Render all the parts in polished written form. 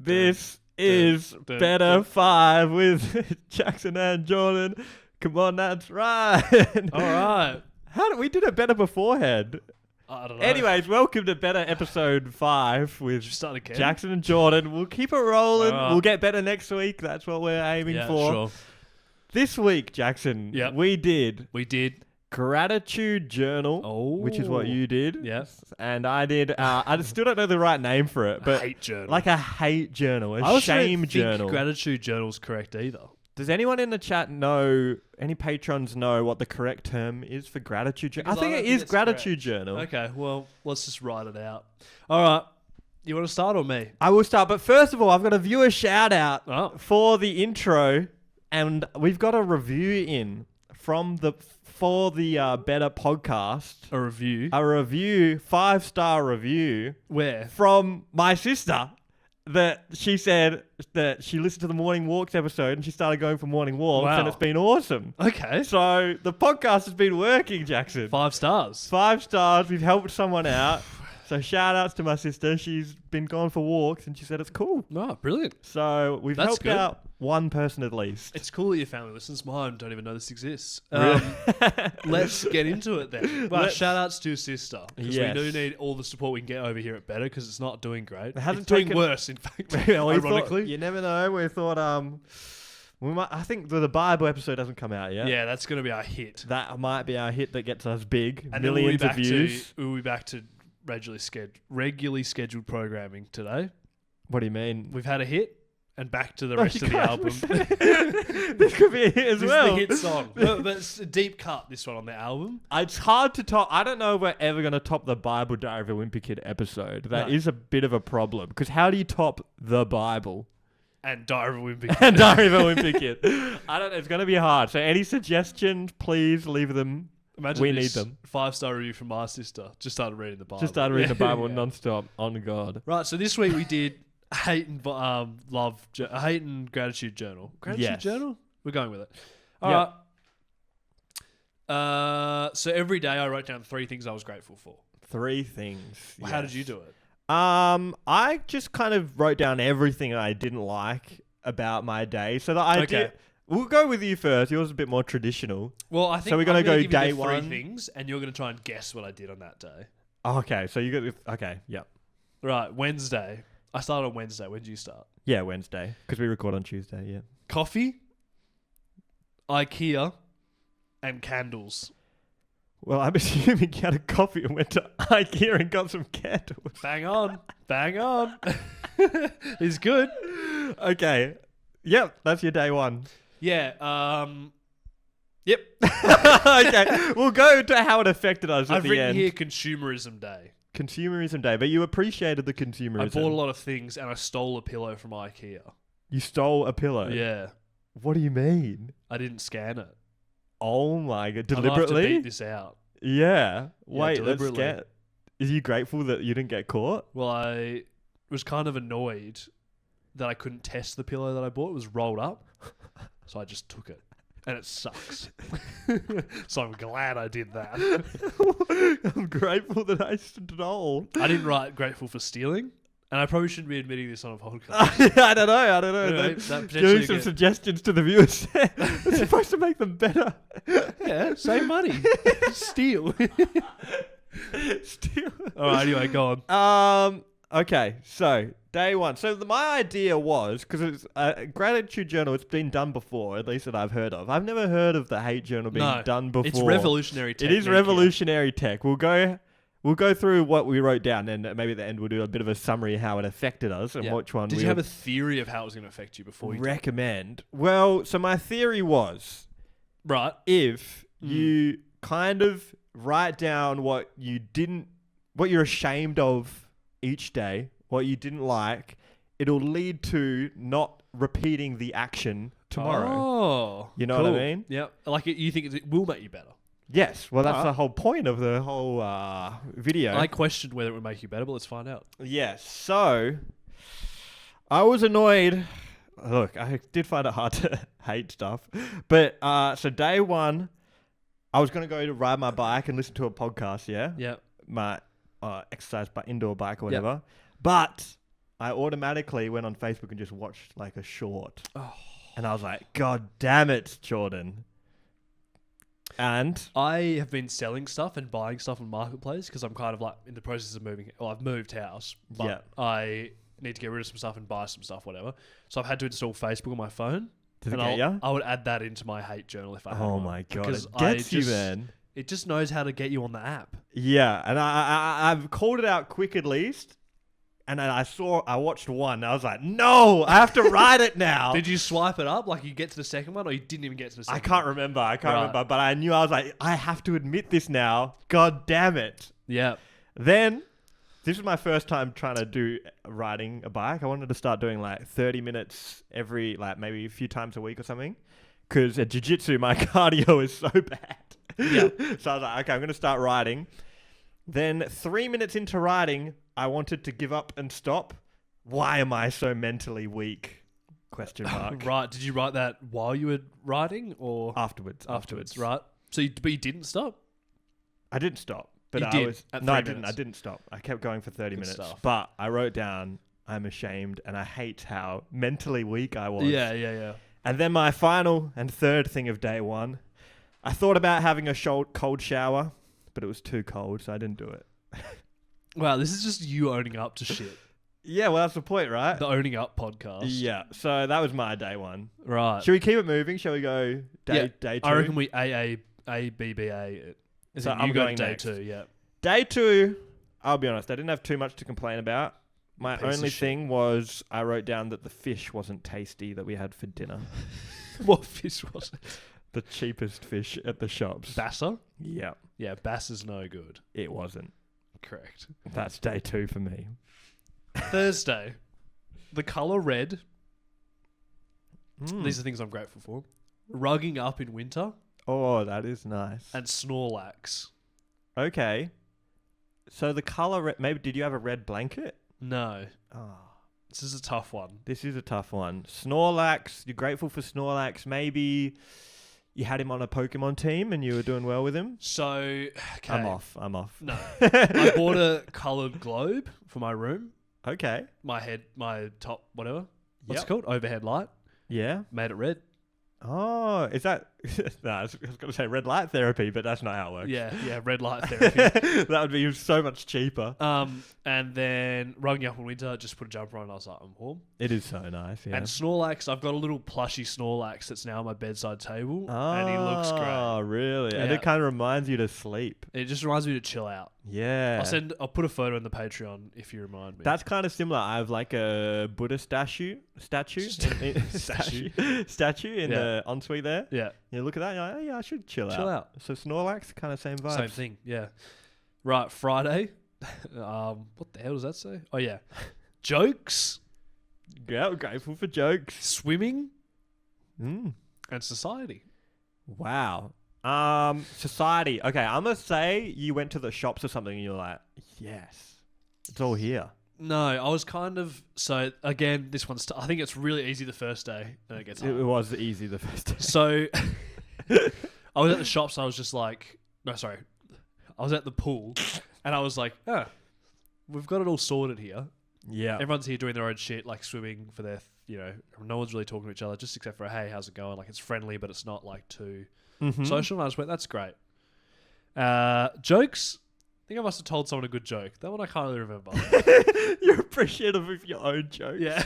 This is Better 5 with Jackson and Jordan. Come on, that's right. All right. How did we did it better beforehand? I don't know. Anyways, welcome to Better episode 5 with Start again. Jackson and Jordan. We'll keep it rolling. All right. We'll get better next week. That's what we're aiming for. Sure. This week, Jackson, Yep. we did Gratitude Journal, which is what you did. Yes. And I did, I still don't know the right name for it, but hate journal. like a hate journal, I a also shame don't journal. think gratitude journal's correct either. Does anyone in the chat know, any patrons know what the correct term is for gratitude journal? I Because I think don't it think is it's gratitude correct. journal. Okay, well, let's just write it out. All right. You want to start or me? I will start, but first of all, I've got a viewer shout out Oh. for the intro, and we've got a review in for the Better podcast. A review. A review, 5-star review Where? from my sister. That she said that she listened to the Morning Walks episode and she started going for morning walks, Wow. and it's been awesome. Okay. So the podcast has been working, Jackson. 5 stars. 5 stars. We've helped someone out. So shout outs to my sister. She's been going for walks and she said it's cool. Oh, brilliant. So we've That's helped good. out one person at least. It's cool that your family listens. Mine don't even know this exists. Really? Let's get into it then. Well, shout outs to your sister. Because Yes. we do need all the support we can get over here at Better because it's not doing great. It hasn't It's doing taken- worse, in fact. Well, we ironically. thought, you never know. We thought we might. I think the Bible episode hasn't come out yet. Yeah, that's going to be our hit. That might be our hit that gets us big. And then we'll Millions be of views. we'll be back to regularly scheduled programming today. What do you mean? We've had a hit and back to the rest you of the can't album. This could be a hit as This well. is the hit song. But it's a deep cut, this one on the album. It's hard to top. I don't know if we're ever going to top the Bible Diary of a Wimpy Kid episode. That No. is a bit of a problem. Because how do you top the Bible And Diary of a Wimpy Kid. and Diary of a Wimpy Kid? I don't know. It's going to be hard. So any suggestions, please leave them. Imagine We this need them. 5-star review from my sister. Just started reading the Bible. Just started reading the Bible Yeah. non-stop. On God. Right, so this week we did hate and hate and gratitude journal. Gratitude Yes. journal? We're going with it. All Yep. right. So every day I wrote down 3 things I was grateful for. 3 things. How did you do it? I just kind of wrote down everything I didn't like about my day. So the idea... Okay. We'll go with you first. Yours is a bit more traditional. Well, I think So we're gonna I'm go give you the day 3 one. things, and you're going to try and guess what I did on that day. Oh, okay, so you got... Okay, yep. Right, Wednesday. I started on Wednesday. When did you start? Yeah, Wednesday. Because we record on Tuesday, yeah. Coffee, IKEA, and candles. Well, I'm assuming you had a coffee and went to IKEA and got some candles. Bang on. Bang on. It's good. Okay. Yep, that's your day 1. Yeah. Yep. Okay, we'll go to how it affected us at I've the written end. here Consumerism Day. Consumerism Day, but you appreciated the consumerism. I bought a lot of things and I stole a pillow from IKEA. You stole a pillow? Yeah. What do you mean? I didn't scan it. Oh my God, I'll have to deliberately? beat this out. Yeah. Wait, deliberately. let's get... Is you grateful that you didn't get caught? Well, I was kind of annoyed that I couldn't test the pillow that I bought. It was rolled up. So I just took it. And it sucks. So I'm glad I did that. I'm grateful that I stole. I didn't write grateful for stealing. And I probably shouldn't be admitting this on a podcast. I don't know. Anyway, that Giving potentially some get- suggestions to the viewers. It's supposed to make them better. Yeah, save money. Steal. Still. All right, anyway, go on. Okay, so day 1. So my idea was, because it's a gratitude journal, it's been done before, at least that I've heard of. I've never heard of the hate journal being No, done before. It's revolutionary It technique. is revolutionary tech. We'll go through what we wrote down, and maybe at the end we'll do a bit of a summary of how it affected us and Yeah. which one Did we you have would a theory of how it was going to affect you before you recommend. Well, so my theory was, Right. if you kind of write down what you're ashamed of each day, what you didn't like, it'll lead to not repeating the action tomorrow. Oh. You know what I cool. mean? Yeah. Like you think it will make you better. Yes. Well, that's Alright. the whole point of the whole video. I questioned whether it would make you better, but let's find out. Yes. So I was annoyed. Look, I did find it hard to hate stuff. But so day 1, I was going to go to ride my bike and listen to a podcast, yeah? Yeah. My exercise indoor bike or whatever. But I automatically went on Facebook and just watched like a short. Oh. And I was like, God damn it, Jordan. And I have been selling stuff and buying stuff on Marketplace because I'm kind of like in the process of moving. Well, I've moved house, but Yeah. I need to get rid of some stuff and buy some stuff, whatever. So I've had to install Facebook on my phone. does it And get ya? I would add that into my hate journal if I had Oh one, my God. because It gets you, just- man. It just knows how to get you on the app. Yeah. And I've called it out quick at least. And then I watched one. And I was like, no, I have to write it now. Did you swipe it up like you get to the second one, or you didn't even get to the I second can't one? remember. Right. But I knew I was like, I have to admit this now. God damn it. Yeah. Then, this was my first time trying to do riding a bike. I wanted to start doing like 30 minutes every, like maybe a few times a week or something. Because at jiu-jitsu, my cardio is so bad. Yeah. So I was like, okay, I'm going to start riding. Then 3 minutes into riding, I wanted to give up and stop. Why am I so mentally weak? Question mark. Right. Did you write that while you were riding or Afterwards. Right. So, but you didn't stop. I didn't stop. But You I did was at no, 3 I didn't. minutes. I didn't stop. I kept going for 30 Good minutes. stuff. But I wrote down, I'm ashamed and I hate how mentally weak I was. Yeah. And then my final and third thing of day one, I thought about having a cold shower, but it was too cold, so I didn't do it. Wow, this is just you owning up to shit. Yeah, well, that's the point, right? The owning up podcast. Yeah. So that was my day one. Right. Should we keep it moving? Shall we go day two? I reckon we ABBA it. Is So it I'm you go going day next. 2, yeah. Day two, I'll be honest, I didn't have too much to complain about. My Piece of only shit. thing was I wrote down that the fish wasn't tasty that we had for dinner. What fish was it? The cheapest fish at the shops. Basser? Yeah, Yeah, bass is no good. it wasn't. Correct. That's day two for me. Thursday. The colour red. Mm. These are things I'm grateful for. Rugging up in winter. Oh, that is nice. And Snorlax. Okay. So the color, maybe did you have a red blanket? No. Oh, This is a tough one. this is a tough one. Snorlax, you're grateful for Snorlax. Maybe you had him on a Pokemon team and you were doing well with him. So, okay. I'm off. No. I bought a coloured globe for my room. Okay. My top, whatever. What's Yep. it called? Overhead light. Yeah. Made it red. Oh, is that? No, I was going to say red light therapy, but that's not how it works. Yeah, red light therapy. That would be so much cheaper. And then rugging up in winter, just put a jumper on and I was like, I'm warm. It is so nice. Yeah. And Snorlax, I've got a little plushy Snorlax that's now on my bedside table, and he looks great. Oh, really? And Yeah. it kind of reminds you to sleep. It just reminds me to chill out. Yeah. I'll put a photo in the Patreon if you remind me. That's kind of similar. I have like a Buddha statue Statue. in Yeah. the ensuite there. Yeah, You look at that, you're like, oh, yeah, I should chill out. So Snorlax, kind of same vibe. Same thing. Yeah. Right, Friday. What the hell does that say? Oh yeah, jokes, Yeah, we're grateful for jokes. swimming, Mm. and society. Wow. Society. Okay, I'm gonna say you went to the shops or something and you're like, yes, it's all here. No, I was kind of so again. This one's I think it's really easy the first day, and it gets It hard. was easy the first day. So I was at the shops. I was just like, no, sorry. I was at the pool, and I was like, oh, we've got it all sorted here. Yeah. Everyone's here doing their own shit, like swimming for their, no one's really talking to each other, just except for, hey, how's it going? Like, it's friendly, but it's not like too Mhm. social. And I just went, that's great. Jokes. I think I must have told someone a good joke. That one I can't really remember. You're appreciative of your own jokes. Yeah.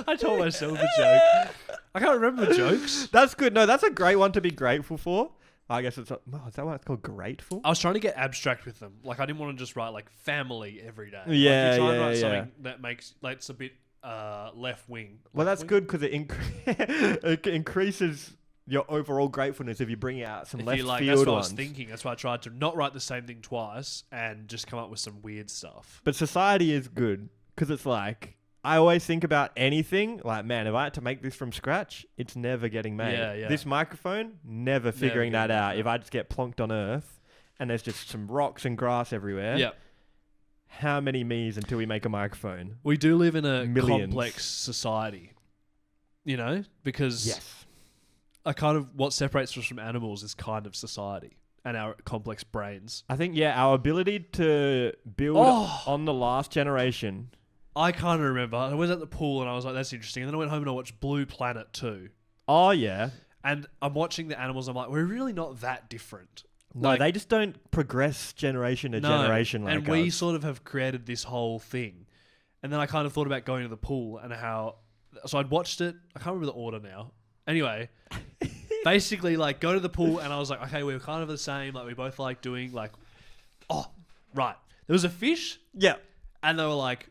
I told myself a joke. I can't remember jokes. That's good. No, that's a great one to be grateful for. I guess it's. Is that what it's called? Grateful? I was trying to get abstract with them. Like, I didn't want to just write, like, family every day. Yeah, like, you try and yeah, write yeah. something that makes, like, it's a bit left wing. Well, that's Left-wing? good because it increases your overall gratefulness if you bring out some If left you like, field that's what I ones. was thinking. That's why I tried to not write the same thing twice and just come up with some weird stuff. But society is good because it's like I always think about anything like, man, if I had to make this from scratch, it's never getting made. Yeah, yeah. This microphone, never figuring that getting out. made, If I just get plonked on Earth and there's just some rocks and grass everywhere. Yeah. How many me's until we make a microphone? We do live in a Millions. complex society, because Yes. what separates us from animals is kind of society and our complex brains. I think, yeah, our ability to build Oh. on the last generation I can't remember. I was at the pool and I was like, that's interesting. And then I went home and I watched Blue Planet 2. Oh, yeah. And I'm watching the animals. I'm like, we're really not that different. No, Like, they just don't progress generation to generation like and we us. sort of have created this whole thing. And then I kind of thought about going to the pool and how... So I'd watched it. I can't remember the order now. Anyway, basically, like, go to the pool and I was like, okay, we were kind of the same. Like, we both like doing, like... Oh, right. There was a fish. Yeah. And they were like...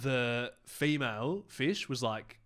The female fish was like...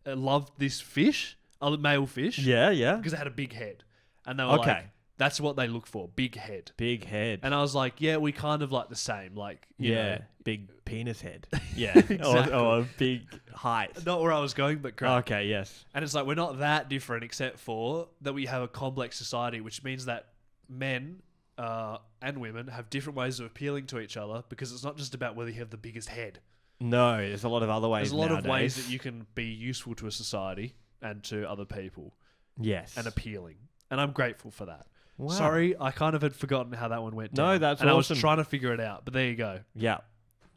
loved this fish. A male fish. Yeah, yeah. Because it had a big head. And they were like... That's what they look for. Big head. Big head. And I was like, yeah, we kind of like the same. Like, you know. Big penis head. Yeah. Exactly. or big height. Not where I was going, but great. Okay, yes. And it's like, we're not that different except for that we have a complex society, which means that men and women have different ways of appealing to each other because it's not just about whether you have the biggest head. No, there's a lot of other ways. There's a lot nowadays. of ways that you can be useful to a society and to other people. Yes. And appealing. And I'm grateful for that. Wow. Sorry, I kind of had forgotten how that one went down. No, that's and awesome. I was trying to figure it out, but there you go. Yeah.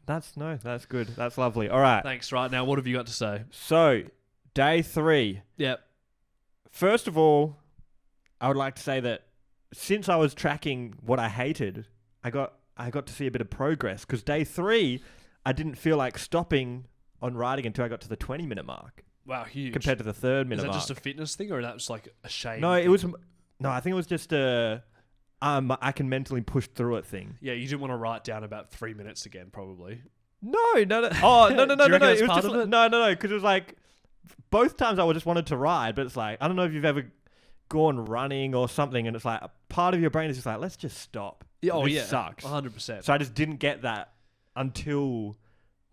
That's good. That's lovely. All right. Thanks. Right, now what have you got to say? So, day 3. Yep. First of all, I would like to say that since I was tracking what I hated, I got to see a bit of progress because day 3, I didn't feel like stopping on riding until I got to the 20-minute mark. Wow, huge. Compared to the 3rd minute Is that mark. just a fitness thing or that was like a shame? No, it thing? was... No, I think it was just a I can mentally push through it thing. Yeah, you didn't want to write down about 3 minutes again, probably. No. Oh, no. Do you reckon that's It was part just of it? no, because it was like both times I just wanted to ride, but it's like I don't know if you've ever gone running or something, and it's like a part of your brain is just like, let's just stop. Yeah, oh This yeah, sucks. 100%. So I just didn't get that until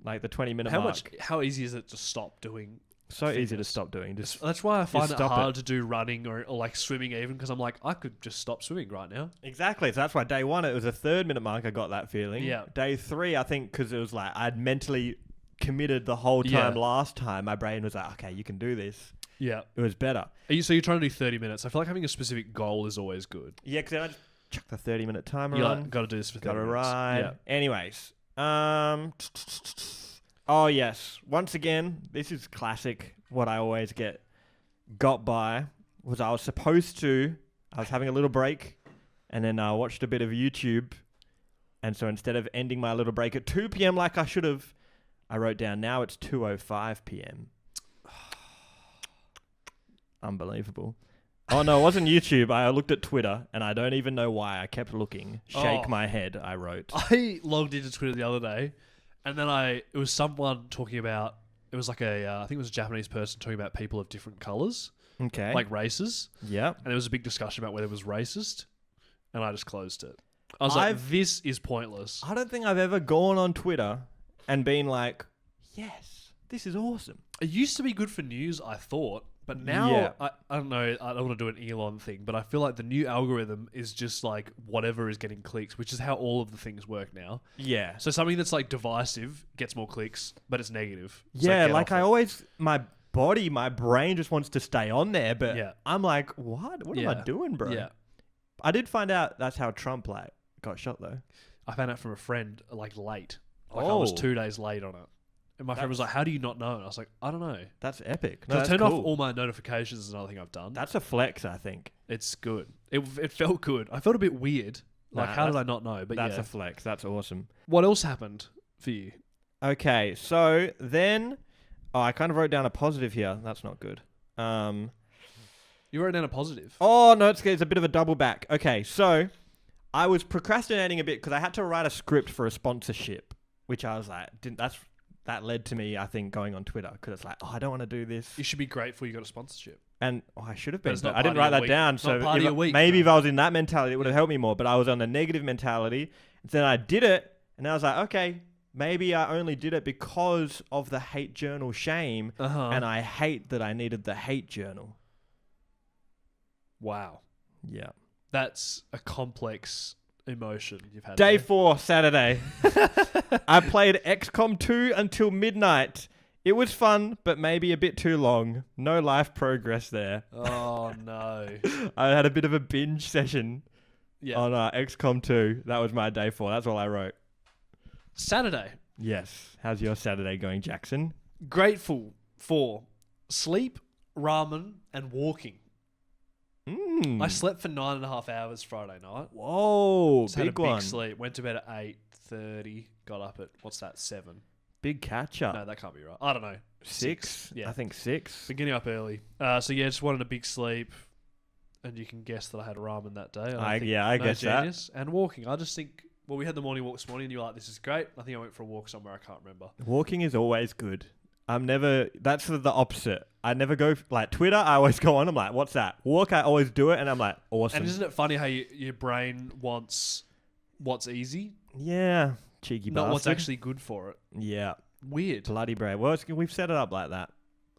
like the 20-minute mark. How easy is it to stop doing? So easy to fitness? stop doing. Just That's why I find it stop hard to do running or like swimming even because I'm like, I could just stop swimming right now. exactly. So that's why day 1 it was a 3rd minute mark. I got that feeling. Yeah. Day 3, I think, because it was like I'd mentally committed the whole time. Yeah. Last time, my brain was like, okay, you can do this. Yeah. It was better. So you're trying to do 30 minutes. I feel like having a specific goal is always good. Yeah, because then I just chuck the 30-minute timer You on. like, got to do this for 30 Got to minutes. ride. Yeah. Anyways, oh yes. Once again, this is classic. What I always got by was I was having a little break, and then I watched a bit of YouTube, and so instead of ending my little break at 2 p.m. like I should have, I wrote down now it's 2:05 p.m. Unbelievable. Oh no, it wasn't YouTube. I looked at Twitter, and I don't even know why. I kept looking. Shake my head, I wrote. I logged into Twitter the other day, and then it was someone talking about, it was like I think it was a Japanese person talking about people of different colours, Okay. like races, yeah. and there was a big discussion about whether it was racist, and I just closed it. I was like, this is pointless. I don't think I've ever gone on Twitter and been like, yes, this is awesome. It used to be good for news, I thought, but now, Yeah. I don't know, I don't want to do an Elon thing, but I feel like the new algorithm is just like whatever is getting clicks, which is how all of the things work now. Yeah. So something that's like divisive gets more clicks, but it's negative. So Yeah, get like off I it. always, my brain just wants to stay on there, but Yeah. I'm like, what? What am I Yeah. doing, bro? Yeah. I did find out that's how Trump got shot though. I found out from a friend like late. Like I was Oh. 2 days late on it. And my friend was like, how do you not know? And I was like, I don't know. That's epic. 'Cause No, I that's turned cool. off all my notifications is another thing I've done. That's a flex, I think. It's good. It felt good. I felt a bit weird. Like, Nah, how did I not know? But That's yeah. a flex. That's awesome. What else happened for you? Okay, so then, I kind of wrote down a positive here. That's not good. You wrote down a positive. Oh, no, it's a bit of a double back. Okay, so I was procrastinating a bit because I had to write a script for a sponsorship, which I was like, that led to me, I think, going on Twitter because it's like, I don't want to do this. You should be grateful you got a sponsorship. And I should have But been. it's not I didn't part write of your that week. down. Not So part of your week, maybe no. if I was in that mentality, it would have helped me more. But I was on the negative mentality. And then I did it. And I was like, okay, maybe I only did it because of the hate journal shame. Uh-huh. And I hate that I needed the hate journal. Wow. Yeah. That's a complex emotion you've had. Day there. 4, Saturday. I played XCOM 2 until midnight. It was fun, but maybe a bit too long. No life progress there. Oh, no. I had a bit of a binge session Yeah. on XCOM 2. That was my day 4. That's all I wrote. Saturday. Yes. How's your Saturday going, Jackson? Grateful for sleep, ramen, and walking. I slept for 9.5 hours Friday night. Whoa, Just had a big one. big sleep. Went to bed at 8:30. Got up at, what's that, 7? Big catch up. No, that can't be right. I don't know. 6? Yeah. I think 6. Beginning up early. So yeah, just wanted a big sleep. And you can guess that I had ramen that day. I no guess genius. And walking. I just think, well, we had the morning walk this morning and you were like, this is great. I think I went for a walk somewhere. I can't remember. Walking is always good. That's sort of the opposite. I never go, like Twitter, I always go on. I'm like, what's that? Walk, I always do it. And I'm like, awesome. And isn't it funny how your brain wants what's easy? Yeah. Cheeky bastard. Not what's actually good for it. Yeah. Weird. Bloody brave. Well, we've set it up like that.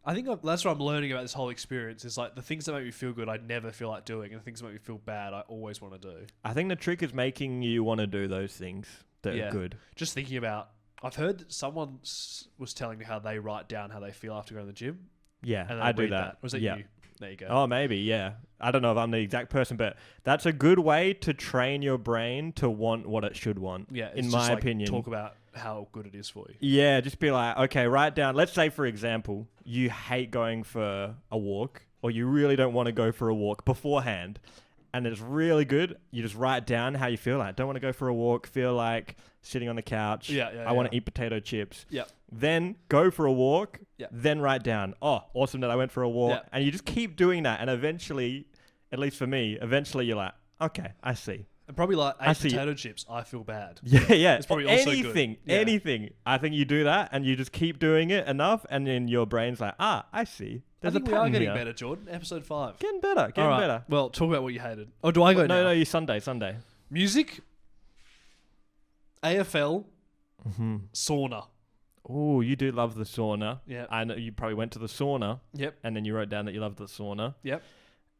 I think that's what I'm learning about this whole experience is like the things that make me feel good, I never feel like doing. And the things that make me feel bad, I always want to do. I think the trick is making you want to do those things that are good. Just thinking about, I've heard that someone was telling me how they write down how they feel after going to the gym. Yeah, And I do that. Was it you? There you go. Oh, maybe, yeah. I don't know if I'm the exact person, but that's a good way to train your brain to want what it should want. Yeah, in my opinion. Talk about how good it is for you. Yeah, just be like, okay, write down. Let's say, for example, you hate going for a walk, or you really don't want to go for a walk beforehand, and it's really good. You just write down how you feel. Like, don't want to go for a walk. Feel like sitting on the couch. I want to eat potato chips. Yeah. Then go for a walk. Yeah. Then write down, oh, awesome that I went for a walk. Yeah. And you just keep doing that. And eventually, at least for me, you're like, okay, I see. And probably like 8 potato chips, I feel bad. Yeah. It's probably also anything, good. Yeah. anything. I think you do that and you just keep doing it enough. And then your brain's like, I see. There's I think a we are pattern getting here. better, Jordan. Episode 5. Getting better. All Getting right. better. Well, talk about what you hated. Oh, do I go now? No, you Sunday. Music, AFL, Mm-hmm. sauna. Oh, you do love the sauna. Yeah. I know you probably went to the sauna. Yep. And then you wrote down that you loved the sauna. Yep.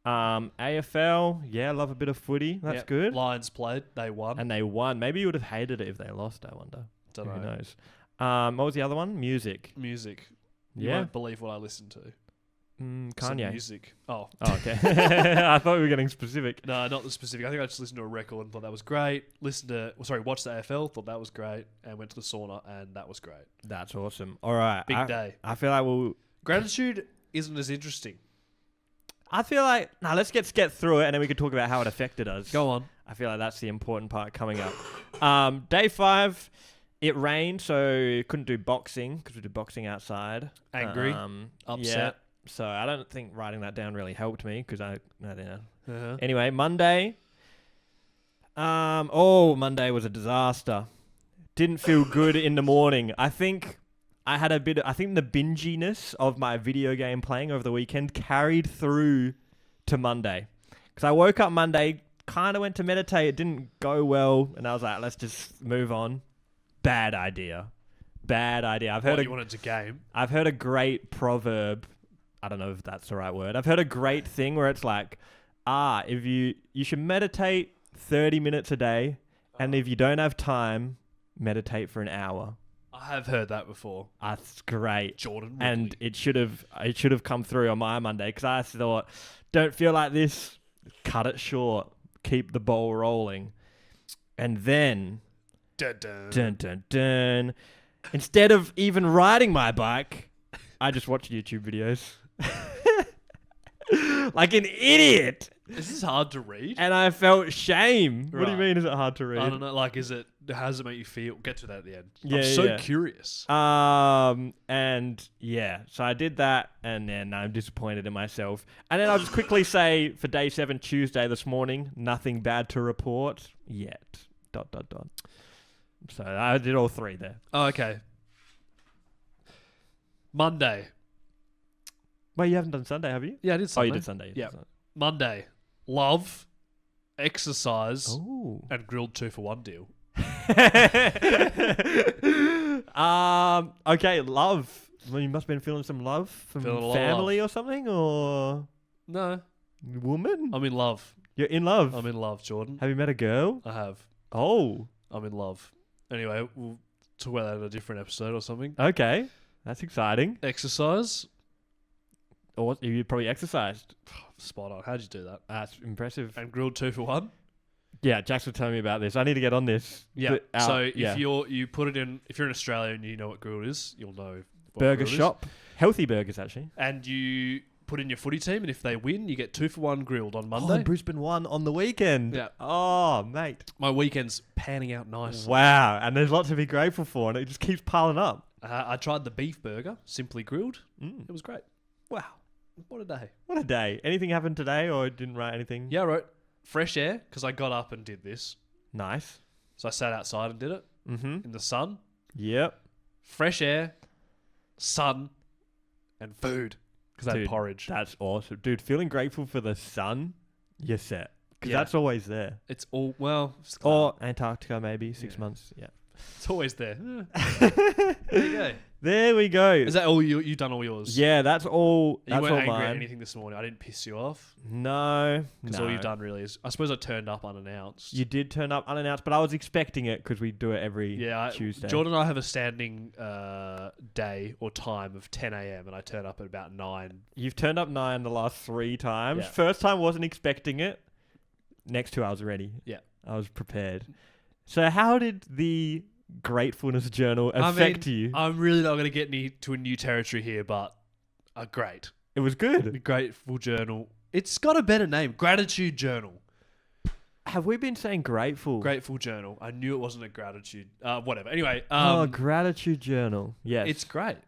AFL, yeah, love a bit of footy. That's good. Lions played. They won. And they won. Maybe you would have hated it if they lost, I wonder. Don't know. Who knows? What was the other one? Music. Music. You Yeah. won't believe what I listened to. Some Kanye. music. Oh. Oh, okay. I thought we were getting specific. No, not the specific. I think I just listened to a record and thought that was great. Watched the AFL, thought that was great, and went to the sauna, and that was great. That's awesome. All right. Big day. I feel like Gratitude isn't as interesting. let's get through it and then we can talk about how it affected us. Go on. I feel like that's the important part coming up. Day 5, it rained, so couldn't do boxing because we did boxing outside. Angry. Upset. Yeah. So I don't think writing that down really helped me because I don't know. Uh-huh. Anyway, Monday. Monday was a disaster. Didn't feel good in the morning. I think I think the binginess of my video game playing over the weekend carried through to Monday. Because I woke up Monday, kind of went to meditate. It didn't go well. And I was like, let's just move on. Bad idea. I've heard you wanted to game. I've heard a great proverb. I don't know if that's the right word. I've heard a great thing where it's like, if you should meditate 30 minutes a day, and if you don't have time, meditate for an hour. I have heard that before. That's great. Jordan Woodley. And it should have come through on my Monday because I thought, don't feel like this, cut it short, keep the ball rolling. And then, dun. Instead of even riding my bike, I just watched YouTube videos. Like an idiot. Is this hard to read? And I felt shame. What do you Right. mean is it hard to read? I don't know. Like, how does it make you feel? Get to that at the end. Yeah, I'm so yeah. curious. And yeah, so I did that and then I'm disappointed in myself. And then I'll just quickly say for day 7, Tuesday this morning, nothing bad to report yet. ... So I did all 3 there. Oh, okay. Monday. Wait, you haven't done Sunday, have you? Yeah, I did Sunday. Oh, you did Sunday. Yeah. Monday. Love, exercise, Oh. and grilled 2-for-1 deal. Okay, love. Well, you must have been feeling some love from Feeling a lot of family or something, or No. woman? I'm in love. You're in love. I'm in love, Jordan. Have you met a girl? I have. Oh, I'm in love. Anyway, we'll talk about that in a different episode or something. okay. That's exciting. Exercise. Or you probably exercised. Spot on. How'd you do that? That's impressive. And grilled 2-for-1. Yeah, Jax was telling me about this. I need to get on this. Yeah. So if yeah. you put it in, if you're in Australia and you know what grilled is, you'll know what Burger grilled is. shop. Healthy burgers, actually. And you put in your footy team, and if they win, you get 2 for 1 grilled on Oh, Monday. and Brisbane won on the weekend. Yeah. Oh, mate. My weekend's panning out nice. Wow. And there's lots to be grateful for, and it just keeps piling up. I tried the beef burger, simply grilled. Mm. It was great. Wow. What a day. What a day. Anything happened today, or didn't write anything? Yeah, I wrote fresh air because I got up and did this. Nice. So I sat outside and did it Mm-hmm. in the sun. Yep. Fresh air, sun, and food because I had Dude, porridge. That's awesome. Dude, feeling grateful for the sun, you're set. Because Yeah. that's always there. It's all, well, it's, Or Antarctica, maybe, 6 Yeah. months. Yeah. it's always there. There you go. There we go. Is that all you done all yours? Yeah, that's all. You That's weren't all angry at mine. anything this morning. I didn't piss you off No. because all you've done really is. I suppose I turned up unannounced. You did turn up unannounced, but I was expecting it because we do it every Tuesday. Jordan and I have a standing day or time of 10 a.m. and I turn up at about 9. You've turned up 9 the last 3 times. Yeah. First time wasn't expecting it. Next 2 I was ready. Yeah. I was prepared. So how did the gratefulness journal affect you? I'm really not going to get to a new territory here, but great. It was good. The Grateful Journal. It's got a better name. Gratitude Journal. Have we been saying grateful? Grateful Journal. I knew it wasn't a gratitude. Whatever. Anyway. Gratitude journal. Yes. It's great.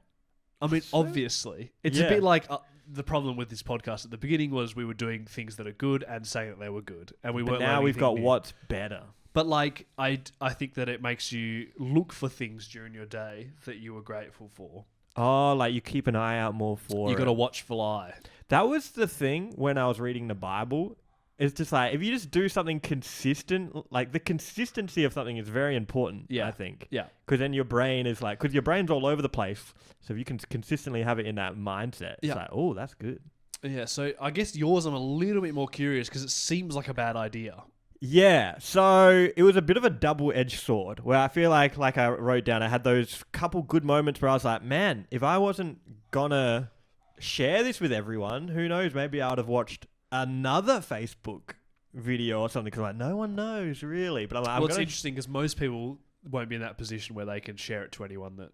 I mean, So- obviously. It's Yeah. a bit like the problem with this podcast at the beginning was we were doing things that are good and saying that they were good. And we But weren't now learning we've got anything new. what's better. But like, I think that it makes you look for things during your day that you were grateful for. Oh, like you keep an eye out more for You it. got a watchful eye. That was the thing when I was reading the Bible. It's just like, if you just do something consistent, like the consistency of something is very important, Yeah. I think. Yeah. Because then your brain is like, because your brain's all over the place. So if you can consistently have it in that mindset, it's Yeah. like, oh, that's good. Yeah. So I guess yours, I'm a little bit more curious because it seems like a bad idea. Yeah, so it was a bit of a double-edged sword where I feel like I wrote down, I had those couple good moments where I was like, man, if I wasn't gonna share this with everyone, who knows, maybe I would have watched another Facebook video or something because like no one knows really. But I'm like, Well, it's interesting because most people won't be in that position where they can share it to anyone that.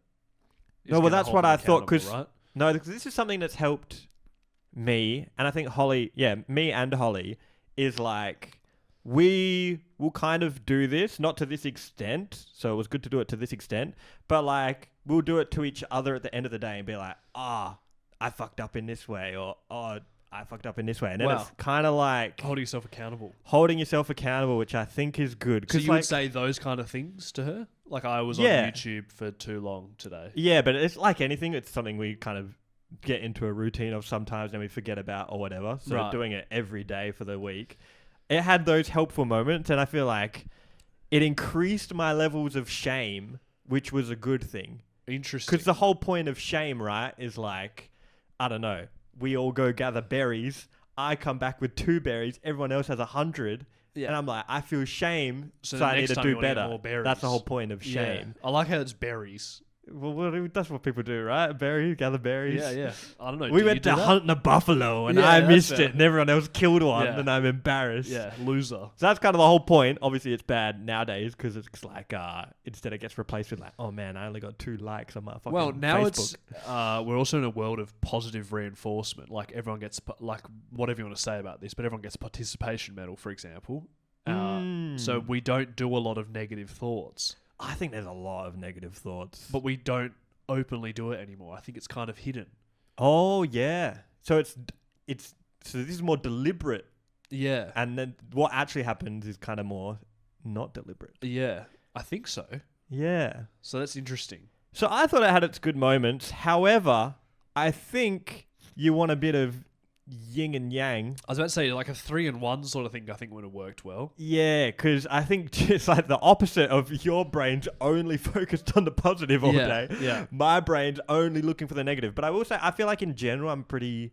is No, well, gonna that's hold what them I thought, accountable, 'cause- right? No, this is something that's helped me, and I think Holly, me and Holly, is like, we will kind of do this, not to this extent, so it was good to do it to this extent, but like, we'll do it to each other at the end of the day and be like, I fucked up in this way, or, I fucked up in this way. And then Wow. it's kind of like Holding yourself accountable. holding yourself accountable, which I think is good. So 'Cause you like, would say those kind of things to her? Like I was Yeah. on YouTube for too long today. yeah, but it's like anything, it's something we kind of get into a routine of sometimes and we forget about or whatever. So Right. doing it every day for the week, it had those helpful moments, and I feel like it increased my levels of shame, which was a good thing. Interesting. Because the whole point of shame, right, is like, I don't know, we all go gather berries. I come back with 2 berries. Everyone else has 100. Yeah. And I'm like, I feel shame, So so the I need next to time you do wanna get better. more berries. That's the whole point of Yeah. shame. I like how it's berries. Well, that's what people do, right? Gather berries. Yeah, yeah. I don't know. We do went you do to that? hunt a buffalo, and Yeah, I that's missed fair. it, and everyone else killed one, Yeah. and I'm embarrassed. Yeah, loser. So that's kind of the whole point. Obviously, it's bad nowadays because it's like instead it gets replaced with like, oh man, I only got 2 likes on my fucking Well, now Facebook. it's we're also in a world of positive reinforcement. Like everyone gets like whatever you want to say about this, but everyone gets a participation medal, for example. So we don't do a lot of negative thoughts, I think there's a lot of negative thoughts. but we don't openly do it anymore. I think it's kind of hidden. Oh yeah, so it's so this is more deliberate, Yeah, and then what actually happens is kind of more not deliberate. yeah, I think so. Yeah. So that's interesting. So I thought it had its good moments. However, I think you want a bit of yin and yang. I was about to say like a 3-in-1 sort of thing. I think would have worked well. Yeah, because I think just like the opposite of your brain's only focused on the positive all day. Yeah. My brain's only looking for the negative. But I will say, I feel like in general, I'm pretty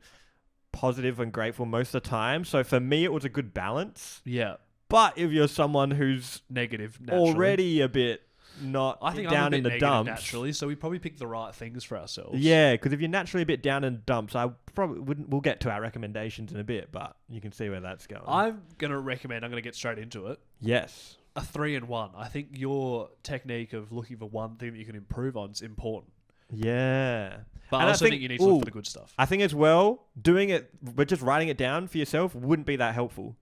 positive and grateful most of the time. So for me, it was a good balance. Yeah. But if you're someone who's Negative. Naturally. already a bit not I think down I'm a in bit the negative dumps. naturally, so we probably pick the right things for ourselves. Yeah, because if you're naturally a bit down in the dumps, I probably wouldn't. We'll get to our recommendations in a bit, but you can see where that's going. I'm gonna get straight into it. Yes. A 3-in-1. I think your technique of looking for one thing that you can improve on is important. Yeah. But And I also think you need to look for the good stuff. I think as well, doing it, but just writing it down for yourself wouldn't be that helpful.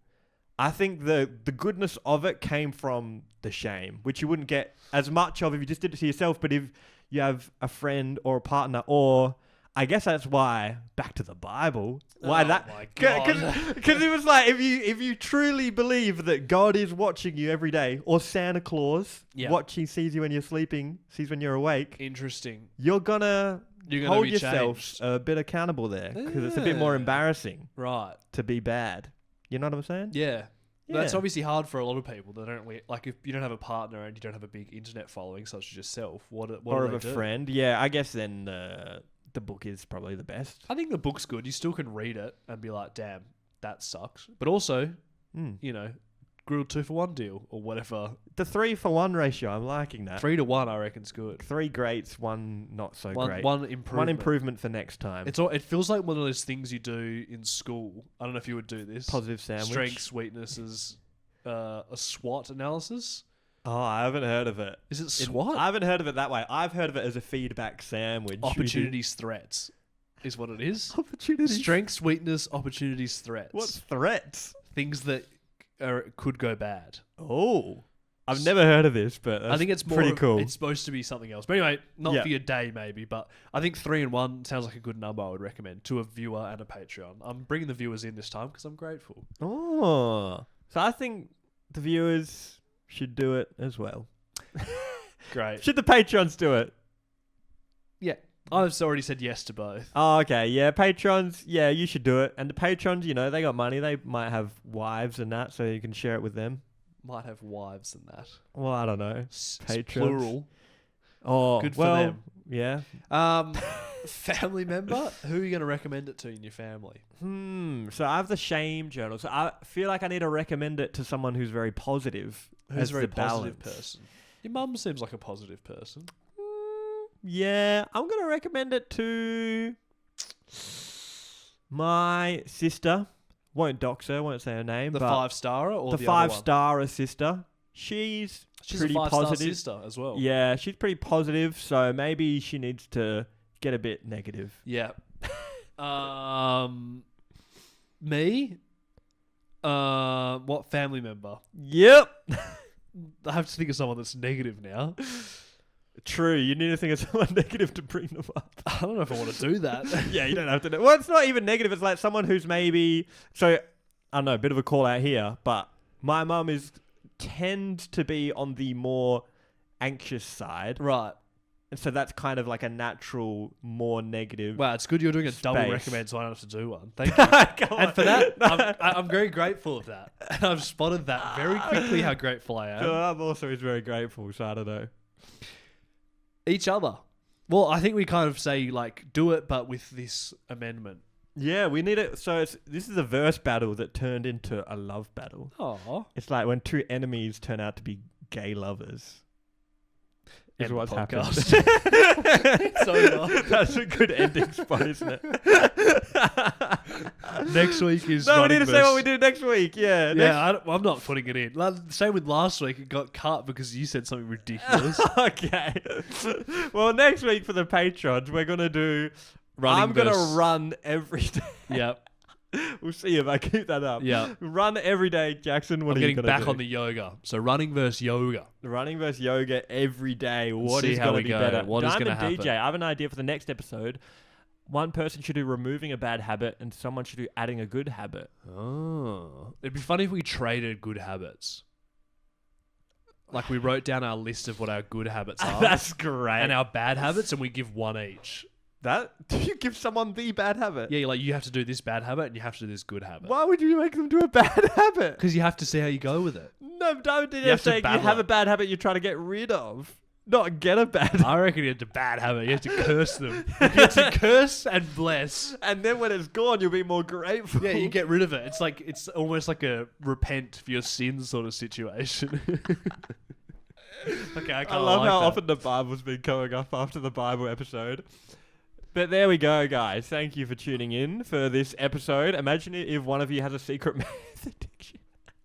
I think the goodness of it came from the shame, which you wouldn't get as much of if you just did it to yourself. But if you have a friend or a partner, or I guess that's why back to the Bible. Why that? My God. Because it was like if you truly believe that God is watching you every day, or Santa Claus sees you when you're sleeping, sees when you're awake. Interesting. You're gonna hold be yourself changed. a bit accountable there, because it's a bit more embarrassing Right. to be bad. You know what I'm saying? Yeah. Yeah. That's obviously hard for a lot of people. They don't like if you don't have a partner and you don't have a big internet following such as yourself. What or do of they a do? friend. Yeah, I guess then the book is probably the best. I think the book's good. You still can read it and be like, "Damn, that sucks." But also, you know, grilled 2-for-1 deal or whatever. The 3-for-1 ratio, I'm liking that. 3-to-1, I reckon's good. 3 greats, 1 not so great. One improvement. One improvement for next time. It feels like one of those things you do in school. I don't know if you would do this. Positive sandwich. Strengths, weaknesses, a SWOT analysis. Oh, I haven't heard of it. Is it SWOT? I haven't heard of it that way. I've heard of it as a feedback sandwich. Opportunities, threats is what it is. Opportunities. Strengths, weakness, opportunities, threats. What's threats? Things that could go bad. Oh. I've never heard of this, but that's I think it's more pretty cool. It's supposed to be something else. But anyway, not for your day maybe, but I think 3-in-1 sounds like a good number I would recommend to a viewer and a Patreon. I'm bringing the viewers in this time because I'm grateful. Oh. So I think the viewers should do it as well. Great. Should the Patrons do it? Yeah. I've already said yes to both. Oh, okay. Yeah, patrons. Yeah, you should do it. And the patrons, you know, they got money. They might have wives and that, so you can share it with them. Might have wives and that. Well, I don't know. Patrons. Plural. Oh, Good for well, them. Yeah. Family member? Who are you going to recommend it to in your family? So I have the shame journal. So I feel like I need to recommend it to someone who's very positive. Who's a very the positive balance. person? Your mum seems like a positive person. Yeah, I'm going to recommend it to my sister. Won't dox her, won't say her name. The but 5-starer or the the other one? 5-starer sister. She's pretty a 5-star positive. sister as well. Yeah, she's pretty positive, so maybe she needs to get a bit negative. Yeah. Me? What family member? Yep. I have to think of someone that's negative now. True, you need to think of someone negative to bring them up. I don't know if I want to do that. Yeah, you don't have to do. Well, it's not even negative. It's like someone who's maybe... So, I don't know, a bit of a call out here, but my mum tends to be on the more anxious side. Right. And so that's kind of like a natural, more negative. Wow, it's good you're doing a double space. recommend so I don't have to do one. Thank you. Come And on. for that, I'm very grateful of that. And I've spotted that very quickly how grateful I am. I'm also very grateful, so I don't know. Each other. Well, I think we kind of say, like, do it, but with this amendment. Yeah, we need it. So this is a verse battle that turned into a love battle. Oh. It's like when two enemies turn out to be gay lovers. Is End what's the happened. It's over. That's a good ending spot, isn't it? Next week is No, we running need to say verse. what we do next week. Yeah. Yeah, I'm not putting it in. Same with last week. It got cut because you said something ridiculous. Okay. Well, next week for the patrons, we're going to do... I'm going verse. to run every day. Yep. We'll see if I keep that up. Yeah. Run every day, Jackson. What I'm are you getting going to do? back on the yoga. So running versus yoga. Running versus yoga every day. What see is how going we to be go. better? What is Diamond gonna happen? DJ, I have an idea for the next episode. One person should do removing a bad habit and someone should do adding a good habit. Oh. It'd be funny if we traded good habits. Like we wrote down our list of what our good habits are. That's great. and our bad habits and we give one each. Do you give someone the bad habit? Yeah, you have to do this bad habit and you have to do this good habit. Why would you make them do a bad habit? Because you have to see how you go with it. No, Diamond DJ You have to saying you battle have it. a bad habit you're trying to get rid of. Not get a bad habit. I reckon you have to bad habit. You have to curse them. You have to curse and bless. And then when it's gone, you'll be more grateful. Yeah, you get rid of it. It's almost like a repent for your sins sort of situation. Okay, I I kind of love like how that. often the Bible's been coming up after the Bible episode. But there we go, guys. Thank you for tuning in for this episode. Imagine if one of you has a secret method.